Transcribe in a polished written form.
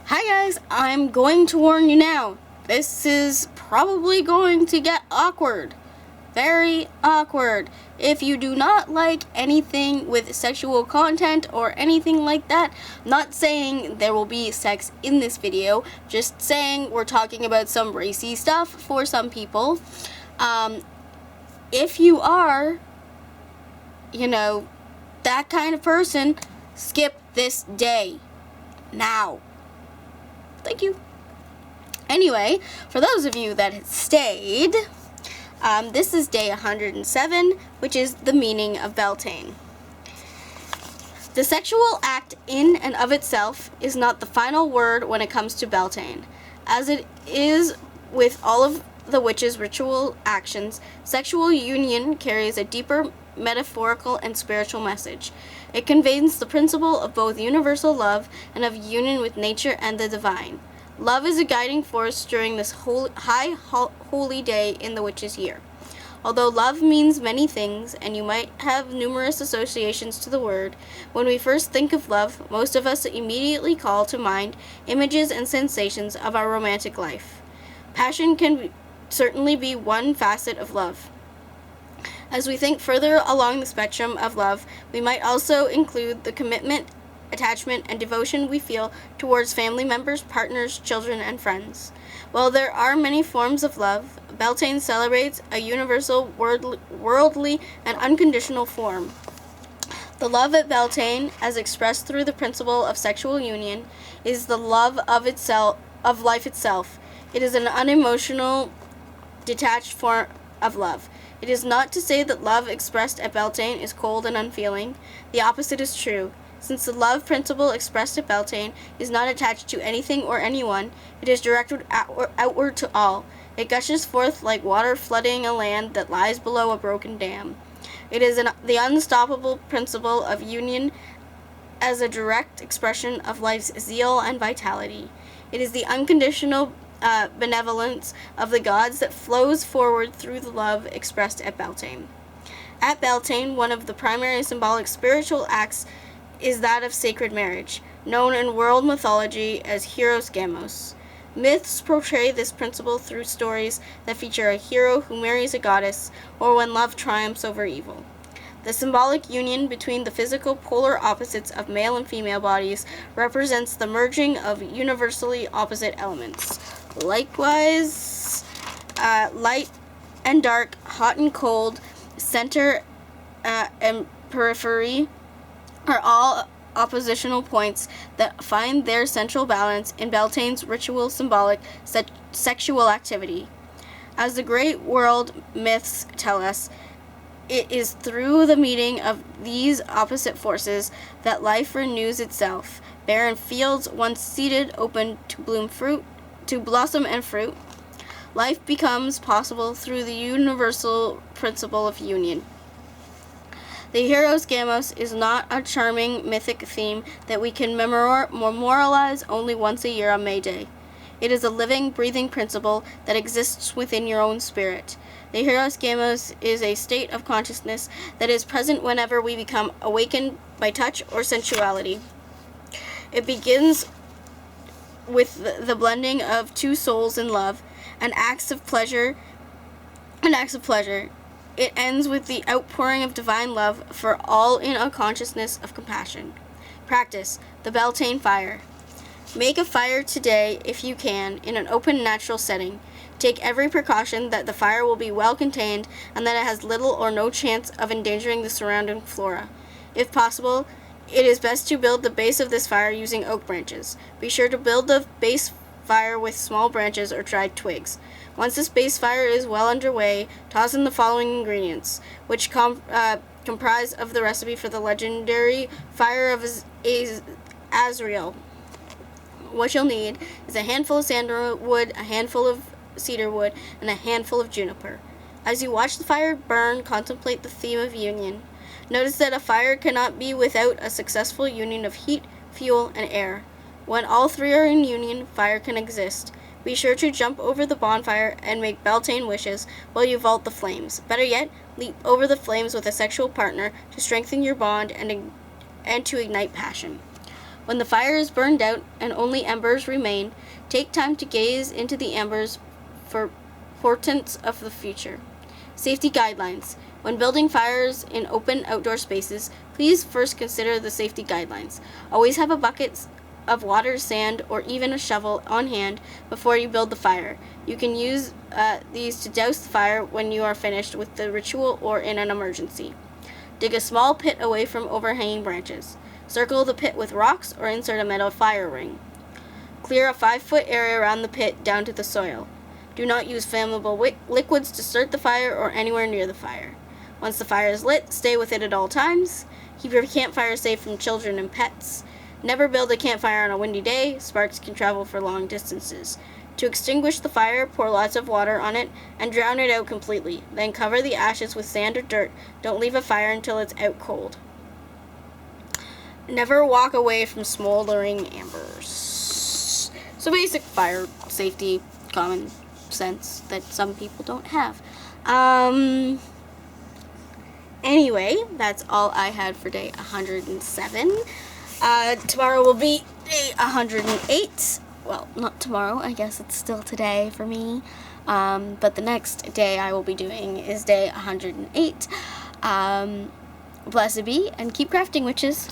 Hi guys, I'm going to warn you now. This is probably going to get awkward. Very awkward. If you do not like anything with sexual content or anything like that, I'm not saying there will be sex in this video, just saying we're talking about some racy stuff for some people. If you are, that kind of person, skip this day. Now. Thank you. Anyway, for those of you that have stayed, this is day 107, which is the meaning of Beltane. The sexual act in and of itself is not the final word when it comes to Beltane. As it is with all of the witch's ritual actions, sexual union carries a deeper metaphorical and spiritual message. It conveys the principle of both universal love and of union with nature and the divine. Love is a guiding force during this holy day in the witch's year. Although love means many things, and you might have numerous associations to the word, when we first think of love, most of us immediately call to mind images and sensations of our romantic life. Passion can certainly be one facet of love. As we think further along the spectrum of love, we might also include the commitment, attachment, and devotion we feel towards family members, partners, children, and friends. While there are many forms of love, Beltane celebrates a universal, worldly, and unconditional form. The love at Beltane, as expressed through the principle of sexual union, is the love of life itself. It is an unemotional, detached form of love. It is not to say that love expressed at Beltane is cold and unfeeling. The opposite is true. Since the love principle expressed at Beltane is not attached to anything or anyone, it is directed outward to all. It gushes forth like water flooding a land that lies below a broken dam. It is the unstoppable principle of union as a direct expression of life's zeal and vitality. It is the unconditional benevolence of the gods that flows forward through the love expressed at Beltane. At Beltane, one of the primary symbolic spiritual acts is that of sacred marriage, known in world mythology as Hieros Gamos. Myths portray this principle through stories that feature a hero who marries a goddess, or when love triumphs over evil. The symbolic union between the physical polar opposites of male and female bodies represents the merging of universally opposite elements. Likewise, light and dark, hot and cold, center and periphery are all oppositional points that find their central balance in Beltane's ritual symbolic sexual activity. As the great world myths tell us, it is through the meeting of these opposite forces that life renews itself. Barren fields, once seeded, open to blossom and fruit. Life becomes possible through the universal principle of union. The Hieros Gamos is not a charming mythic theme that we can memorialize only once a year on May Day. It is a living, breathing principle that exists within your own spirit. The Hieros Gamos is a state of consciousness that is present whenever we become awakened by touch or sensuality. It begins with the blending of two souls in love and acts of pleasure. It ends with the outpouring of divine love for all in a consciousness of compassion. Practice the Beltane fire. Make a fire today, if you can, in an open, natural setting. Take every precaution that the fire will be well contained and that it has little or no chance of endangering the surrounding flora. If possible, it is best to build the base of this fire using oak branches. Be sure to build the base fire with small branches or dried twigs. Once this base fire is well underway, toss in the following ingredients, which comprise of the recipe for the legendary fire of Azrael. What you'll need is a handful of sandalwood, a handful of cedar wood, and a handful of juniper. As you watch the fire burn, contemplate the theme of union. Notice that a fire cannot be without a successful union of heat, fuel, and air. When all three are in union, fire can exist. Be sure to jump over the bonfire and make Beltane wishes while you vault the flames. Better yet, leap over the flames with a sexual partner to strengthen your bond and to ignite passion. When the fire is burned out and only embers remain, take time to gaze into the embers for portents of the future. Safety guidelines. When building fires in open outdoor spaces, please first consider the safety guidelines. Always have a bucket of water, sand, or even a shovel on hand before you build the fire. You can use these to douse the fire when you are finished with the ritual or in an emergency. Dig a small pit away from overhanging branches. Circle the pit with rocks or insert a metal fire ring. Clear a 5-foot area around the pit down to the soil. Do not use flammable liquids to start the fire or anywhere near the fire. Once the fire is lit, stay with it at all times. Keep your campfire safe from children and pets. Never build a campfire on a windy day. Sparks can travel for long distances. To extinguish the fire, pour lots of water on it and drown it out completely. Then cover the ashes with sand or dirt. Don't leave a fire until it's out cold. Never walk away from smoldering embers. So basic fire safety, common sense that some people don't have. Anyway, that's all I had for day 107. Tomorrow will be day 108. Well, not tomorrow, I guess it's still today for me. But the next day I will be doing is day 108. Blessed be, and keep crafting, witches.